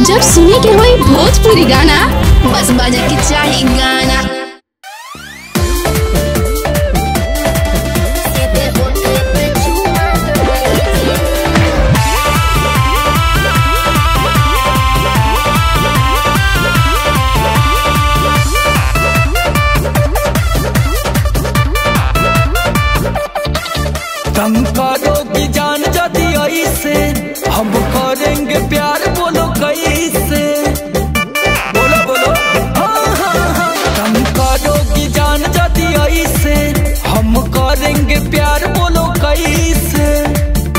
जब सुने के होई भोजपुरी गाना बस बजे के चाही गाना। तुम करोगी जान जदी ऐसे हम करेंगे प्यार, बोलो कैसे, बोलो बोलो हाँ हाँ हाँ। तुम करोगी जान जदी ऐसे हम करेंगे प्यार, बोलो कैसे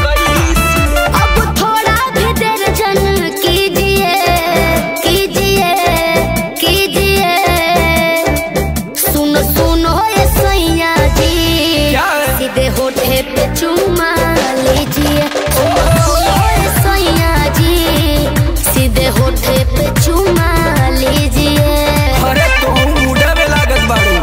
कैसे। अब थोड़ा भी देर जन कीजिए कीजिए कीजिए। सुनो सुनो ये सैया जी, सीधे होठे पे चुम्मा लीजिए। सैया जी सीधे होठे पे चुम्मा लीजिए। अरे तो मुड़ा में लागत बाड़ू।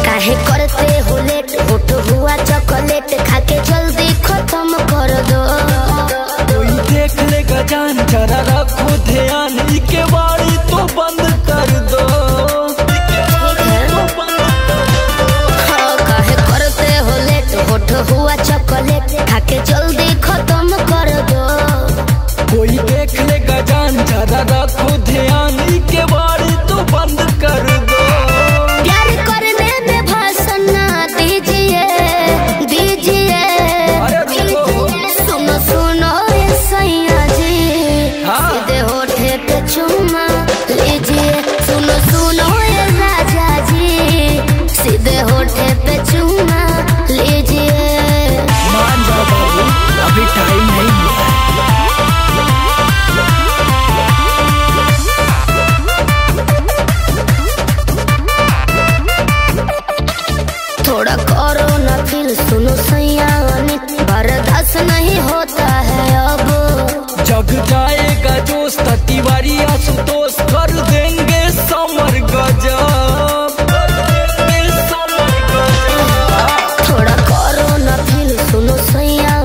काहे करते हो लेट, होठ हुआ चॉकलेट खाके जल्दी खत्म कर दो। कोई देख लेगा जान, जरा रखो ध्यान, के बारी तो बंद कर दो। हाँ, काहे करते हो लेट, होठ हुआ चॉकलेट खाके जल्दी खत्म कर दो। कोई देख लेगा जान, जरा रखो ध्यान, के बारी तो बंद कर दो। प्यार करने में भाषण ना दीजिए दीजिए। सुनो सुनो ये सैया जी, सीधे होठे पे चुम्मा लीजिए। सुनो सुनो ये राजा जी, सीधे होठे पे चुम्मा लीजिए। मान जाओ बाबू, अभी टाइम नहीं हुआ। थोड़ा करो ना फील, सुनो सैया बर्दाश्त नहीं होता है अब। जग जाएगा जोश, तिवारी आशुतोष कर देंगे समर गजब। थोड़ा करो ना फील, सुनो सैया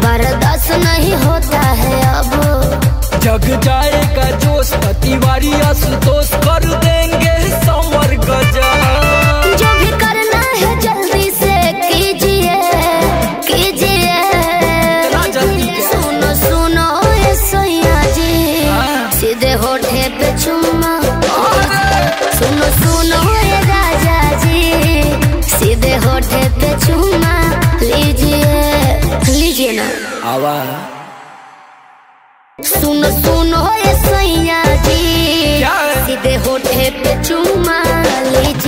बर्दाश्त नहीं होता है अब। जग जाएगा जोश, तिवारी आशुतोष कर देंगे समर गजब। जो भी करना है जल्दी से कीजिए कीजिए। सुनो सुनो ये सैया जी, सीधे होठे पे चुम्मा। सुनो सुनो ये राजा जी, सीधे होठे पे चुम्मा लीजिए लीजिए ना। आवा सुनो सुनो ये सैया जी, सीधे होठे पे चुम्मा लीजिए।